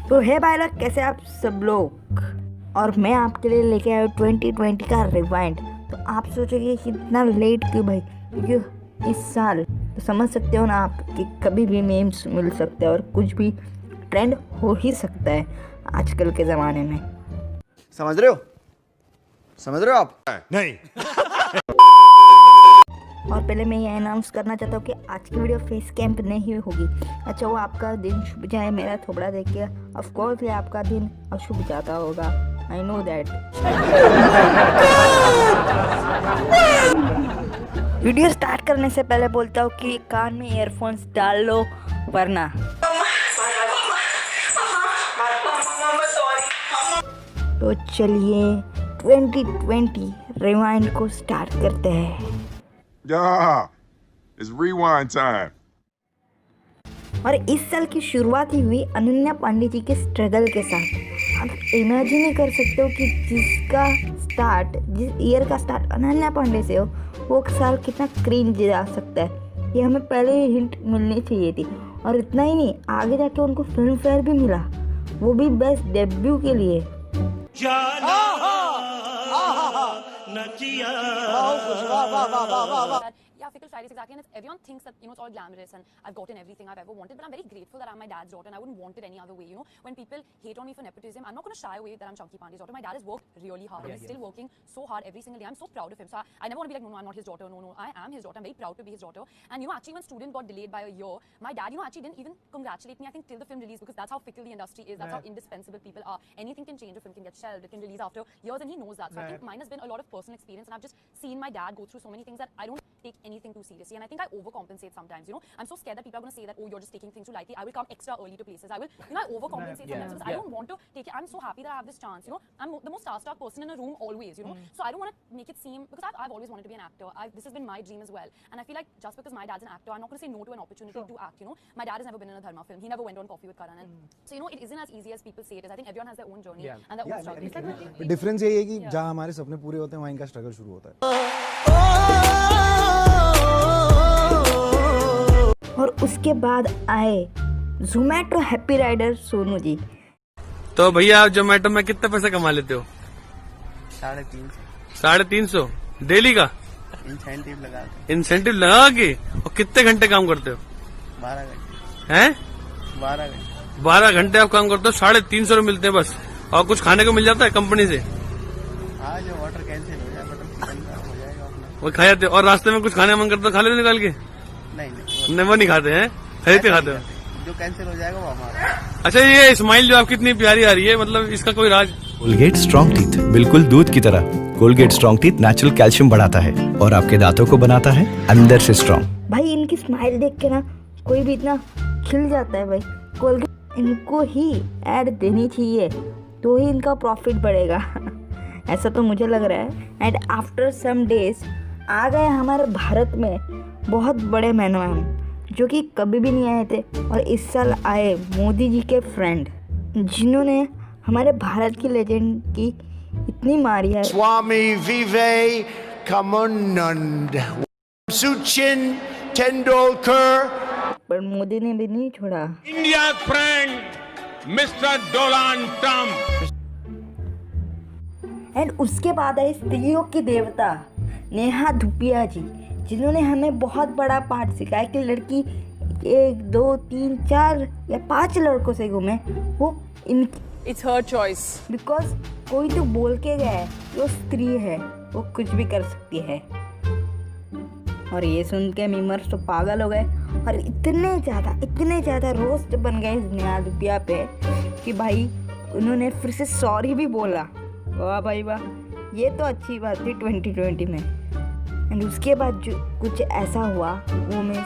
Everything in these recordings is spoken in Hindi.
तो है भाई लोग, कैसे आप सब लोग। और मैं आपके लिए लेके आया 2020 का रिवाइंड। तो आप सोचोगे कि इतना लेट क्यों भाई, क्योंकि इस साल तो समझ सकते हो ना आप कि कभी भी मीम्स मिल सकते हैं और कुछ भी ट्रेंड हो ही सकता है आजकल के ज़माने में। समझ रहे हो आप? नहीं। और पहले मैं ये अनाउंस करना चाहता हूँ कि आज की वीडियो फेस कैंप नहीं होगी। अच्छा, वो आपका दिन शुभ जाए मेरा थोबड़ा देख के, ऑफ कोर्स ये आपका दिन अशुभ जाता होगा, I know that. Video start करने से पहले बोलता हूँ कि कान में ईयरफोन्स डाल लो वरना। तो चलिए 2020 रिवाइंड को स्टार्ट करते हैं। It's rewind time. और इस साल की शुरुआत ही हुई अनन्या पांडे जी के स्ट्रगल के साथ। आप इमेजिन ही कर सकते हो कि जिस ईयर का स्टार्ट अनन्या पांडे से हो, वो साल कितना क्रिंज जा सकता है। ये हमें पहले ही हिंट मिलनी चाहिए थी। और इतना ही नहीं, आगे जाके उनको फिल्म फेयर भी मिला, वो भी बेस्ट डेब्यू के लिए। Yeah, Fickle Fridays, exactly. And everyone thinks that, it's all glamorous and I've gotten everything I've ever wanted. But I'm very grateful that I'm my dad's daughter and I wouldn't want it any other way. When people hate on me for nepotism, I'm not going to shy away that I'm Chunky Pandey's daughter. My dad has worked really hard and he's still working so hard every single day. I'm so proud of him. So I never want to be like, no, I'm not his daughter. No, I am his daughter. I'm very proud to be his daughter. And, actually when Student got delayed by a year, my dad, actually didn't even congratulate me, I think, till the film release, because that's how fickle the industry is. That's how indispensable people are. Anything can change. A film can get shelved. It can release after years and he knows that. So I think mine has been a lot of personal experience and I've just seen my dad go through so many things that I don't take anything too seriously. And I think I overcompensate sometimes. I'm so scared that people are going to say that, oh, you're just taking things too lightly. I will come extra early to places. I will, I overcompensate sometimes because I don't want to take it. I'm so happy that I have this chance. I'm the most starstruck person in a room always. So I don't want to make it seem, because I've always wanted to be an actor. This has been my dream as well. And I feel like just because my dad's an actor, I'm not going to say no to an opportunity to act. My dad has never been in a Dharma film. He never went on Coffee with Karan. And so it isn't as easy as people say it is. I think everyone has their own journey and their own struggle. Difference यही है कि जहाँ हमारे सपने पूरे होते हैं वहाँ इनका स्ट्रगल शुरू होता है। और उसके बाद आए जोमैटो हैप्पी राइडर सोनू जी। तो भैया आप जोमेटो में कितने पैसे कमा लेते हो? 350। 350 डेली का इंसेंटिव लगा के? और कितने घंटे काम करते हो? 12 घंटे। हैं? 12 घंटे। 12 घंटे आप काम करते हो, 350 मिलते हैं बस। और कुछ खाने को मिल जाता है कंपनी से? हाँ, जो ऑर्डर कैंसिल हो जाए, बटर चिकन का हो जाएगा अपना, वो खा जाते हो। और रास्ते में कुछ खाने का मन करता है, खा लेते निकाल के? नहीं वो नहीं खाते हैं, खरीदते खाते हो? जो कैंसिल हो जाएगा वो हमारा। अच्छा, ये स्माइल जो आपकी इतनी प्यारी आ रही है, मतलब इसका कोई राज? कोलगेट स्ट्रॉन्ग टीथ, बिल्कुल दूध की तरह। Colgate strong teeth natural calcium बढ़ाता है और आपके दांतों को बनाता है अंदर से स्ट्रॉन्ग। भाई इनकी स्माइल देख के ना कोई भी इतना खिल जाता है भाई। कोलगेट इनको ही ऐड देनी चाहिए तो ही इनका प्रॉफिट बढ़ेगा। ऐसा तो मुझे लग रहा है। एंड आफ्टर सम डेज आ गए हमारे भारत में बहुत बड़े मेहमान जो कि कभी भी नहीं आए थे। और इस साल आए मोदी जी के फ्रेंड, जिन्होंने हमारे भारत की लेजेंड की इतनी मारी है। स्वामी विवेकानंद, सचिन तेंदुलकर, पर मोदी ने भी नहीं छोड़ा। India's friend, Mr. Donald Trump. And उसके बाद है स्त्रियों की देवता नेहा धूपिया जी, जिन्होंने हमें बहुत बड़ा पार्ट सिखाया कि लड़की 1 2 3 4 या 5 लड़कों से घूमे, वो इनकी It's her choice. बिकॉज कोई तो बोल के गया है वो स्त्री है, वो कुछ भी कर सकती है। और ये सुन के मीमर्स तो पागल हो गए और इतने ज़्यादा रोस्ट बन गए इस नेहा धूपिया पे कि भाई उन्होंने फिर से सॉरी भी बोला। वाह भाई वाह, ये तो अच्छी बात थी 2020 में। एंड उसके बाद जो कुछ ऐसा हुआ वो मैं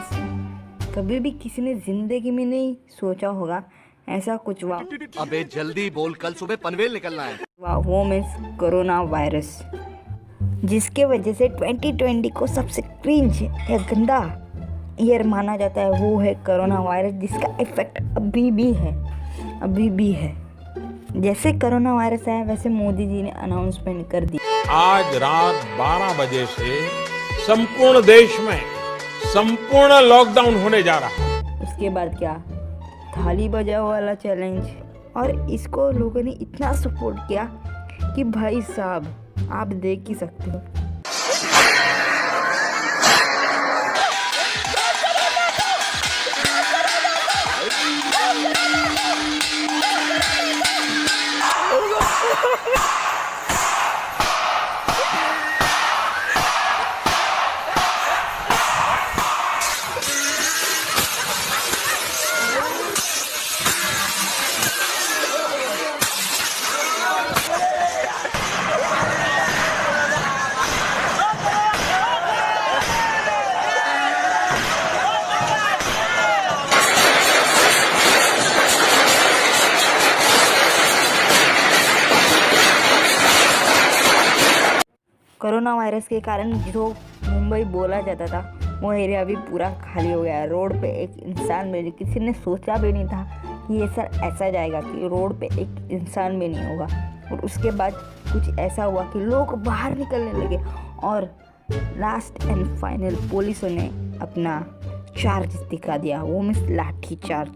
कभी भी किसी ने ज़िंदगी में नहीं सोचा होगा ऐसा कुछ हुआ। अबे जल्दी बोल, कल सुबह पनवेल निकलना है। वाह, वो मीन्स कोरोना वायरस, जिसके वजह से 2020 को सबसे क्रिंज या गंदा ईयर माना जाता है। वो है कोरोना वायरस, जिसका इफेक्ट अभी भी है। जैसे कोरोना वायरस आया वैसे मोदी जी ने अनाउंसमेंट कर दी, आज रात 12 बजे से संपूर्ण देश में संपूर्ण लॉकडाउन होने जा रहा है। उसके बाद क्या, थाली बजाओ वाला चैलेंज और इसको लोगों ने इतना सपोर्ट किया कि भाई साहब आप देख ही सकते हो। कोरोना वायरस के कारण जो मुंबई बोला जाता था वो एरिया भी पूरा खाली हो गया है। रोड पे एक इंसान भी नहीं, किसी ने सोचा भी नहीं था कि ये सर ऐसा जाएगा कि रोड पे एक इंसान भी नहीं होगा। और उसके बाद कुछ ऐसा हुआ कि लोग बाहर निकलने लगे और लास्ट एंड फाइनल पुलिसों ने अपना चार्ज दिखा दिया, वो मीन्स लाठी चार्ज।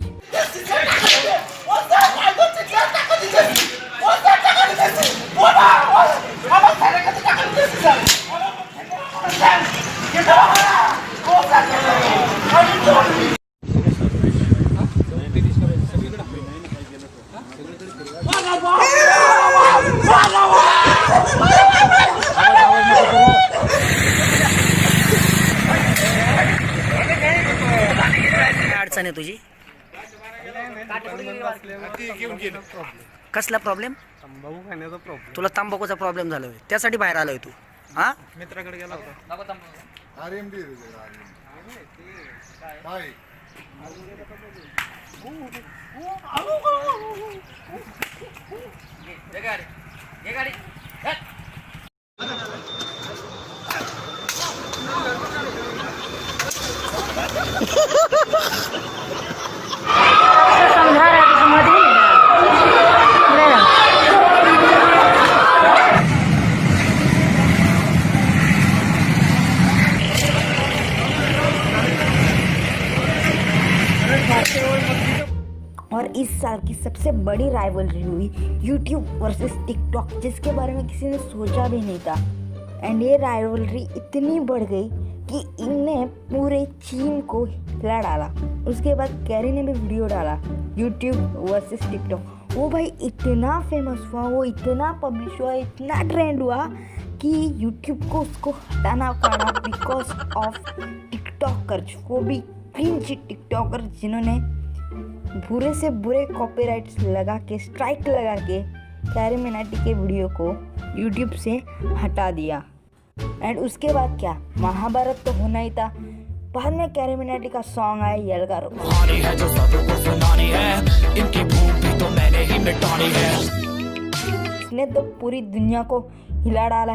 अडचण आहे तुझी? कसला प्रॉब्लेम? तंबाखू खाण्याचा प्रॉब्लेम. तुला तंबाखूचा प्रॉब्लेम झाला होय, त्यासाठी बाहेर आलोय तू? हा, मित्राकडे गेला होता. और इस साल की सबसे बड़ी राइवलरी हुई यूट्यूब वर्सेस टिकटॉक, जिसके बारे में किसी ने सोचा भी नहीं था। एंड ये राइवलरी इतनी बढ़ गई कि इनने पूरे चीन को हिला डाला। उसके बाद कैरी ने भी वीडियो डाला यूट्यूब वर्सेस टिकटॉक। वो भाई इतना फेमस हुआ, वो इतना पब्लिश हुआ, इतना ट्रेंड हुआ कि यूट्यूब को उसको हटाना पड़ा बिकॉज ऑफ टिकटॉकर्स, वो भी क्रिंज टिकटॉकर जिन्होंने बुरे से बुरे कॉपीराइट्स लगा के, स्ट्राइक लगा के कैरी मिनाटी के वीडियो को यूट्यूब से हटा दिया। एंड उसके बाद क्या, महाभारत तो होना ही था। बाद में कैरी मिनाटी का सॉन्ग आया यलगारो, इसने तो पूरी दुनिया को हिला डाला,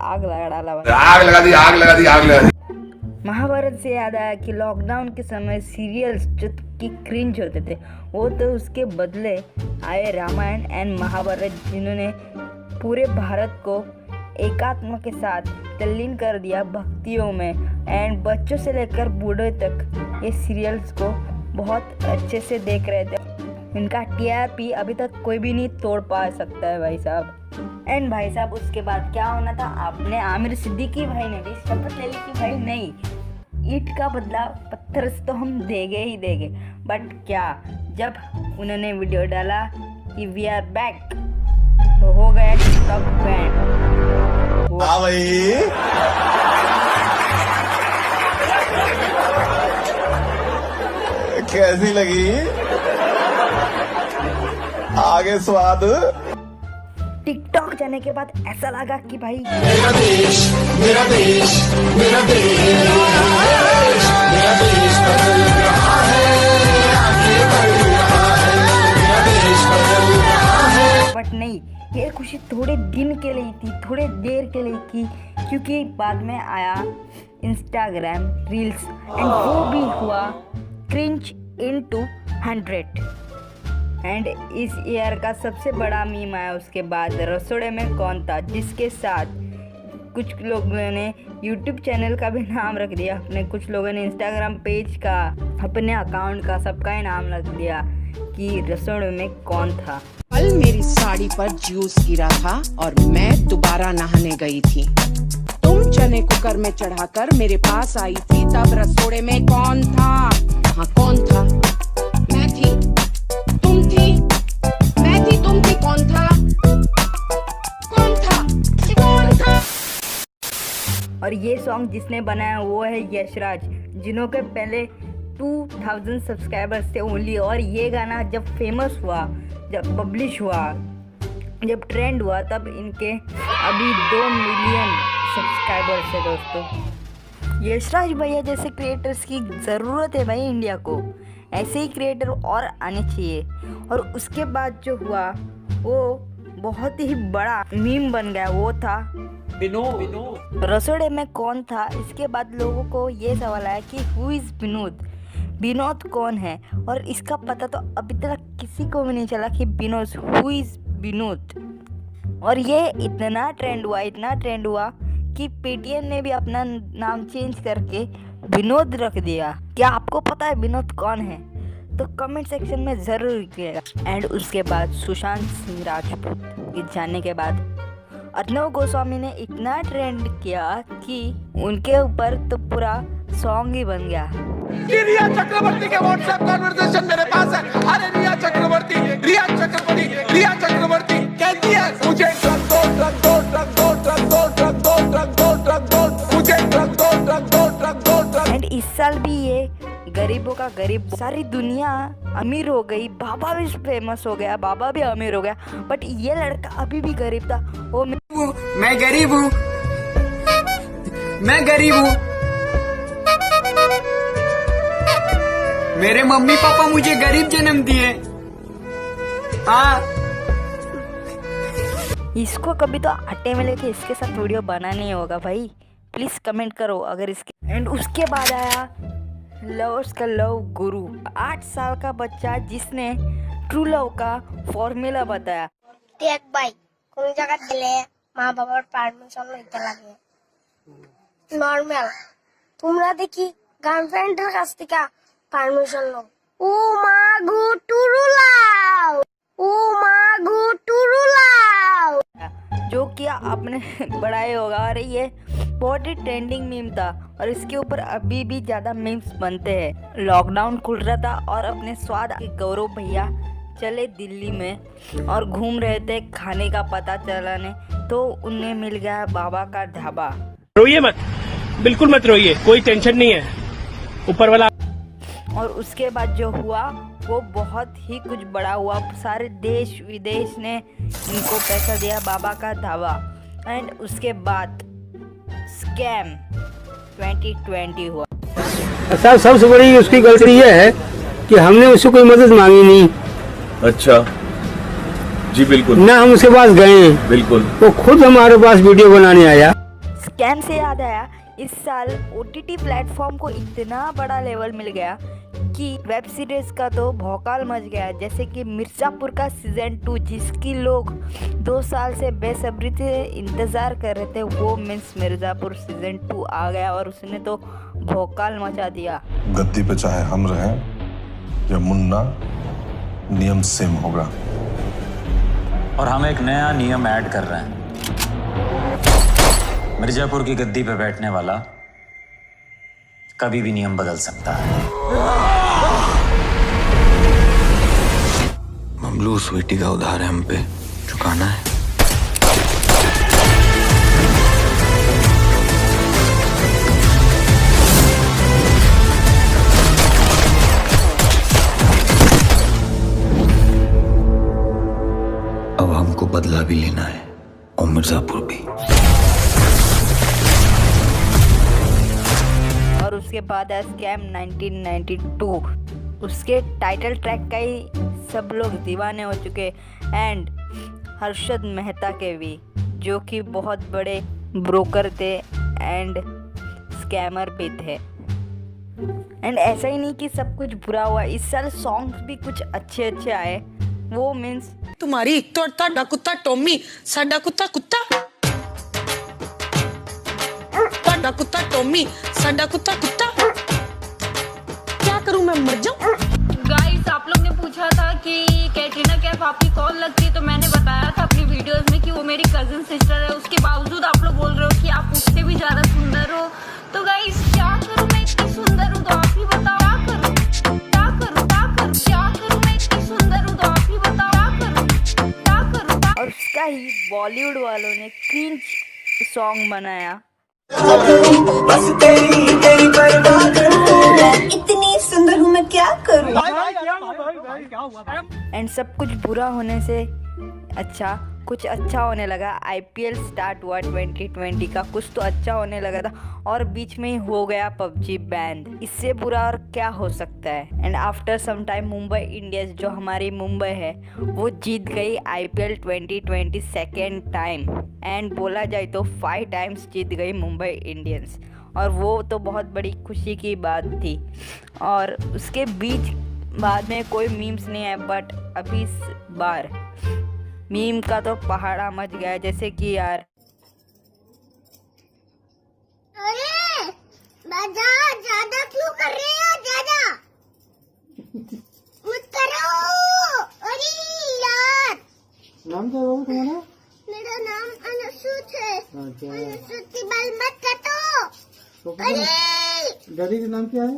आग लगा दी। महाभारत से याद आया कि लॉकडाउन के समय सीरियल्स जो कि क्रिंज होते थे, वो तो उसके बदले आए रामायण एंड महाभारत, जिन्होंने पूरे भारत को एकात्म के साथ तल्लीन कर दिया भक्तियों में। एंड बच्चों से लेकर बूढ़े तक ये सीरियल्स को बहुत अच्छे से देख रहे थे। इनका TRP अभी तक कोई भी नहीं तोड़ पा सकता है भाई साहब। एंड भाई साहब उसके बाद क्या होना था, आपने आमिर सिद्दीकी भाई ने भी शपथ ले ली कि भाई नहीं, ईंट का बदला पत्थर से तो हम देंगे ही देंगे। बट क्या, जब उन्होंने वीडियो डाला कि वी आर बैक, तो हो गया टिकटॉक बैंड। कैसी लगी आगे स्वाद? टिकटॉक जाने के बाद ऐसा लगा कि भाई मेरा देश, मेरा देश, मेरा देश, मेरा देश बदल रहा है, आगे बढ़ रहा है, मेरा देश बदल रहा है। बट नहीं, ये खुशी थोड़े दिन के लिए थी, थोड़े देर के लिए थी, क्योंकि बाद में आया इंस्टाग्राम रील्स एंड वो भी हुआ क्रिंज इनटू 100। एंड इस ईयर का सबसे बड़ा मीम आया उसके बाद, रसोड़े में कौन था, जिसके साथ कुछ लोगों ने यूट्यूब चैनल का भी नाम रख दिया अपने, कुछ लोगों ने इंस्टाग्राम पेज का, अपने अकाउंट का, सबका ही नाम रख दिया। कि रसोई में कौन था। कल मेरी साड़ी पर जूस गिरा था और मैं दोबारा नहाने गई थी। तुम चने कुकर में चढ़ाकर मेरे पास आई थी, तब रसोड़े में कौन था? हाँ कौन था? मैं थी, तुम थी, मैं थी, तुम थी, कौन था? कौन था? कौन था? और ये सॉन्ग जिसने बनाया वो है यशराज, जिन्हों के पहले 2000 सब्सक्राइबर्स थे ओनली। और ये गाना जब फेमस हुआ, जब पब्लिश हुआ, जब ट्रेंड हुआ, तब इनके अभी 2 मिलियन सब्सक्राइबर्स है दोस्तों। यशराज भैया जैसे क्रिएटर्स की ज़रूरत है भाई इंडिया को, ऐसे ही क्रिएटर और आने चाहिए। और उसके बाद जो हुआ वो बहुत ही बड़ा मीम बन गया, वो था विनोद। रसोड़े में कौन था? इसके बाद लोगों को ये सवाल आया कि हु इज़ विनोद, विनोद कौन है? और इसका पता तो अभी तक किसी को भी नहीं चला कि विनोद, हु इज़ विनोद। और ये इतना ट्रेंड हुआ कि पेटीएम ने भी अपना नाम चेंज करके विनोद रख दिया। क्या आपको पता है विनोद कौन है? तो कमेंट सेक्शन में ज़रूर लिखिएगा। एंड उसके बाद सुशांत सिंह राजपूत ये जानने के बाद अर्नव गोस्वामी ने इतना ट्रेंड किया कि उनके ऊपर तो पूरा सॉन्ग ही बन गया। रिया चक्रवर्ती के व्हाट्सएप कन्वर्सेशन मेरे पास है। अरे रिया चक्रवर्ती कहती है मुझे ट्रक दो, मुझे ट्रक दो। एंड इस साल भी ये गरीबों का गरीब, सारी दुनिया अमीर हो गई, बाबा भी फेमस हो गया, बाबा भी अमीर हो गया, बट ये लड़का अभी भी गरीब था। वो मैं गरीब हूँ, मैं गरीब हूँ, मेरे मम्मी पापा मुझे गरीब जन्म दिए। हाँ, इसको कभी तो आटे में लेके इसके साथ वीडियो बनाना ही होगा भाई, प्लीज कमेंट करो अगर इसके। एंड उसके बाद आया लवर्स का लव गुरु, 8 साल का बच्चा जिसने ट्रू लव का फॉर्मूला बताया। देख भाई, कोई जगह दिले মা বাবার পারমিশন নিতে লাগে নরমাল, তোমরা দেখি গার্লফ্রেন্ডের কাছ থেকে পারমিশন নাও। ও মা গো টুরুলাও, ও মা গো টুরুলাও, जो कि आपने बढ़ाए होगा। और ये बहुत ही ट्रेंडिंग मीम था और इसके ऊपर अभी भी ज़्यादा मीम्स बनते हैं। लॉकडाउन खुल रहा था और अपने स्वाद के गौरव भैया चले दिल्ली में और घूम रहे थे, खाने का पता चलाने, तो उन्हें मिल गया बाबा का ढाबा। रोइए मत, बिल्कुल मत रोइए, कोई टेंशन नहीं है, ऊपर वाला। और उसके बाद जो हुआ वो बहुत ही कुछ बड़ा हुआ, सारे देश विदेश ने इनको पैसा दिया बाबा का ढाबा। एंड उसके बाद स्कैम 2020 हुआ। साहब सबसे बड़ी उसकी गलती ये है कि हमने उससे कोई मदद मांगी नहीं। अच्छा जी, बिल्कुल ना हम उसके पास गए, बिल्कुल वो खुद हमारे पास वीडियो बनाने आया। स्कैम से याद आया, इस साल OTT प्लेटफॉर्म को इतना बड़ा लेवल मिल गया कि वेब सीरीज का तो भौकाल मच गया। जैसे कि मिर्जापुर का सीजन 2 जिसकी लोग 2 साल से बेसब्री से इंतज़ार कर रहे थे, वो मीन्स मिर्जापुर सीजन 2 आ गया और उसने तो भौकाल मचा दिया। गद्दी पे चाहे हम रहें या मुन्ना, नियम सेम होगा। और हम एक नया नियम ऐड कर रहे हैं, मिर्जापुर की गद्दी पे बैठने वाला कभी भी नियम बदल सकता है। ममलू स्वीटी का उधार है, हम पे चुकाना है। अब हमको बदला भी लेना है और मिर्जापुर भी। और उसके बाद है स्कैम 1992, उसके टाइटल ट्रैक का ही सब लोग दीवाने हो चुके। एंड हर्षद मेहता के भी, जो कि बहुत बड़े ब्रोकर थे एंड स्कैमर भी थे। एंड ऐसा ही नहीं कि सब कुछ बुरा हुआ, इस साल सॉन्ग्स भी कुछ अच्छे अच्छे आए। वो मीन्स तुम्हारी तो ताड़ा कुत्ता टॉमी, साडा कुत्ता कुत्ता, ताड़ा कुत्ता टॉमी, साडा कुत्ता कुत्ता, क्या करूं मैं, मर जाऊं। गाइस, आप लोग ने पूछा था आपकी कॉल लगती तो मैंने बताया था अपनी वीडियोस में कि वो मेरी कजिन सिस्टर है, उसके बावजूद आप लोग बोल रहे हो कि आप उससे भी ज्यादा सुंदर हो। तो गाइस क्या करूं, मैं इतनी सुंदर हूं तो आप ही बताओ क्या करूं, क्या करूं, क्या करूं, क्या करूं, मैं इतनी सुंदर हूं तो आप ही बताओ क्या करूं, क्या करूं। और उसका ही बॉलीवुड वालों ने क्रिंज सॉन्ग बनाया। बस तेरी बर्बाद इतनी सुंदर हूँ मैं क्या करूँ। एंड सब कुछ बुरा होने से अच्छा कुछ अच्छा होने लगा। IPL स्टार्ट हुआ 2020 का, कुछ तो अच्छा होने लगा था और बीच में ही हो गया PUBG बैन। इससे बुरा और क्या हो सकता है। And after some time Mumbai Indians, जो हमारी मुंबई है, वो जीत गई IPL 2020 सेकेंड टाइम। एंड बोला जाए तो 5 टाइम्स जीत गई मुंबई इंडियंस, और वो तो बहुत बड़ी खुशी की बात थी। और उसके बीच बाद में कोई मीम्स नहीं है, बट अभी इस बार मीम का तो पहाड़ा मच गया। जैसे कि यार अरे बाजा ज्यादा क्यों कर रहे हो, ज्यादा मत करो। अरे यार नाम क्या है तुम्हारा? मेरा नाम अनुसूत है। अच्छा। अनुसूत की बाल मत काटो। अरे दादी का नाम क्या है?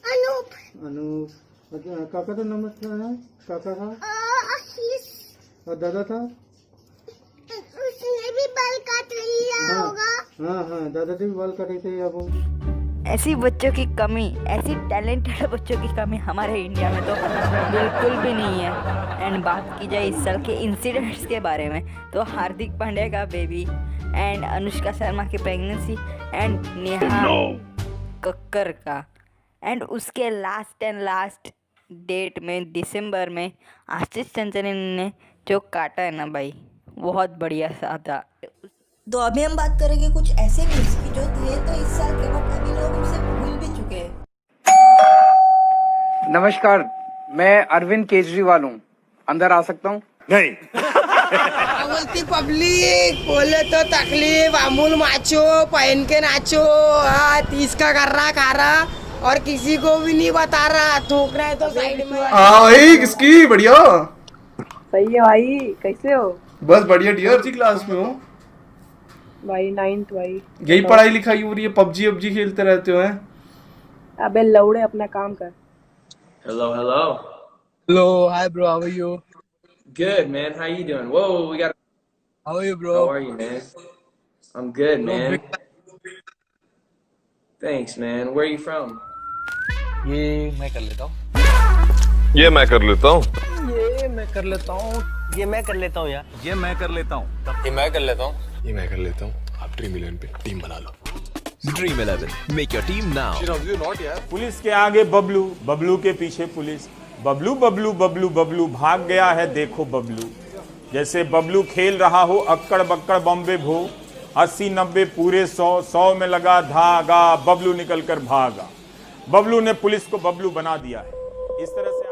अनूप। अनूप। अच्छा, काका का नाम क्या है? काका का? आशीष। और दादा था? उसने भी बाल काट लिया होगा। हाँ हाँ, दादा भी बाल काटे थे। अब ऐसी बच्चों की कमी, ऐसी टैलेंटेड बच्चों की कमी हमारे इंडिया में तो बिल्कुल भी नहीं है। एंड बात की जाए इस साल के इंसिडेंट्स के बारे में, तो हार्दिक पांड्या का बेबी, एंड अनुष्का शर्मा की प्रेगनेंसी, एंड नेहा कक्कर का, एंड उसके लास्ट डेट में दिसंबर में आशीष चंचल ने जो काटा है ना भाई, बहुत बढ़िया सा था। तो अभी हम बात करेंगे कुछ ऐसे न्यूज की जो थे तो इस साल के बाद अभी लोग उसे भूल भी चुके हैं। नमस्कार, मैं अरविंद केजरीवाल हूँ, अंदर आ सकता हूँ? नहीं। बोलती पब्लिक बोले तो तकलीफ, अमूल माचो पहन के नाचो, 30 का कर रहा खा रहा और किसी को भी नहीं बता रहा, थूक रहा है तो साइड में। भाई किसकी? बढ़िया। सही है भाई, कैसे हो? बस बढ़िया डियर जी, क्लास में हो भाई 9th भाई। यही पढ़ाई लिखाई हो रही है? पबजी खेलते रहते हो? हैं अबे लौड़े अपना काम कर। Hello, hi bro, how are you? Good, man. How you doing? Whoa, we got. How are you, bro? How are you, man? I'm good, man. Thanks, man. Where are you from? ये मैं कर लेता हूँ। ये मैं कर लेता हूँ। ये मैं कर लेता हूँ। ये मैं कर लेता हूँ यार। ये मैं कर लेता हूँ। ये मैं कर लेता हूँ। ये मैं कर लेता हूँ। आप ड्रीम 11 पे टीम बना लो। Dream 11, make your team now. Police के आगे बबलू, बबलू के पीछे पुलिस। बबलू बबलू बबलू बबलू भाग गया है, देखो बबलू। जैसे बबलू खेल रहा हो अक्कड़ बक्कड़ बॉम्बे भो, 80 90 पूरे 100 में लगा धागा, बबलू निकल कर भागा। बबलू ने पुलिस को बबलू बना दिया है। इस तरह से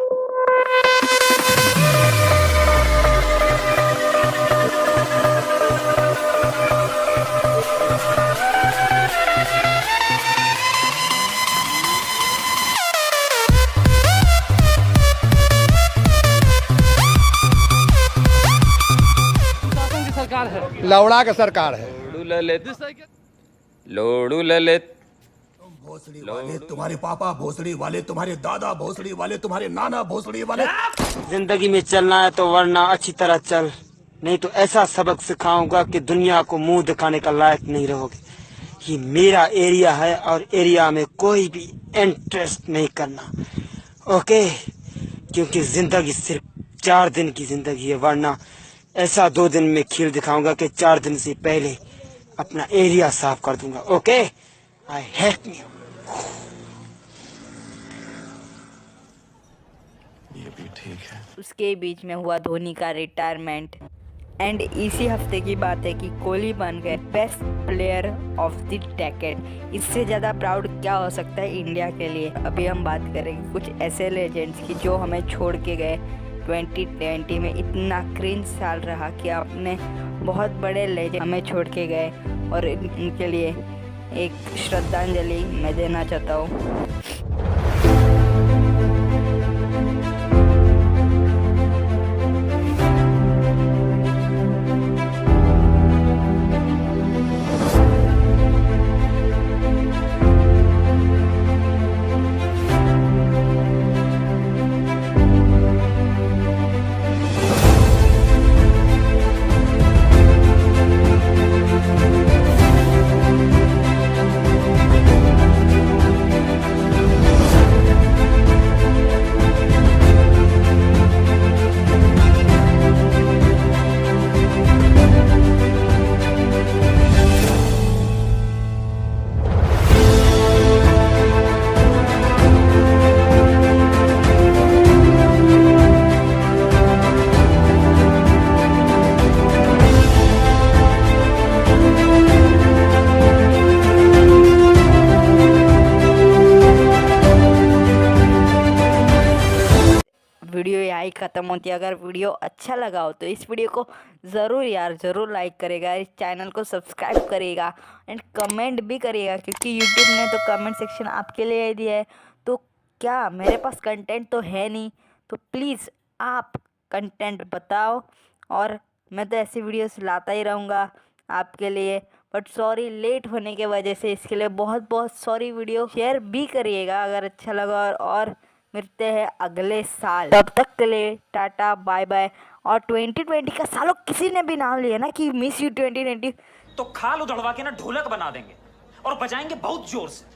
सरकार है, लौड़ा का सरकार है। लोडू ललित। भोसड़ी वाले तुम्हारे पापा, भोसड़ी वाले तुम्हारे दादा, भोसड़ी वाले तुम्हारे नाना, भोसड़ी वाले। जिंदगी में चलना है तो वरना अच्छी तरह चल, नहीं तो ऐसा सबक सिखाऊंगा कि दुनिया को मुंह दिखाने का लायक नहीं रहोगे। ये मेरा एरिया है और एरिया में कोई भी इंटरेस्ट नहीं करना, ओके? क्योंकि जिंदगी सिर्फ 4 दिन की जिंदगी है, वरना ऐसा 2 दिन में खेल दिखाऊंगा कि 4 दिन से पहले अपना एरिया साफ कर दूंगा, ओके? I hate you. ये भी ठीक है। उसके बीच में हुआ धोनी का रिटायरमेंट, एंड इसी हफ्ते की बात है कि कोहली बन गए best player of the decade. इससे ज़्यादा प्राउड क्या हो सकता है इंडिया के लिए। अभी हम बात करेंगे कुछ ऐसे लेजेंड्स की जो हमें छोड़ के गए 2020 में। इतना क्रिंज साल रहा कि आपने बहुत बड़े लेजेंड हमें छोड़ के गए, और इनके लिए एक श्रद्धांजलि मैं देना चाहता हूँ। माइक ख़त्म होती है। अगर वीडियो अच्छा लगा हो तो इस वीडियो को ज़रूर यार ज़रूर लाइक करेगा, इस चैनल को सब्सक्राइब करेगा एंड कमेंट भी करेगा, क्योंकि यूट्यूब ने तो कमेंट सेक्शन आपके लिए दिया है। तो क्या मेरे पास कंटेंट तो है नहीं, तो प्लीज़ आप कंटेंट बताओ और मैं तो ऐसी वीडियोस लाता ही रहूँगा आपके लिए। बट सॉरी लेट होने के वजह से, इसके लिए बहुत बहुत सॉरी। वीडियो शेयर भी करिएगा अगर अच्छा लगा और मिलते हैं अगले साल। तब तक के लिए टाटा बाय बाय। और 2020 का सालों किसी ने भी नाम लिया ना कि मिस यू 2020, तो खाल उधड़वा के ना ढोलक बना देंगे और बजाएंगे बहुत जोर से।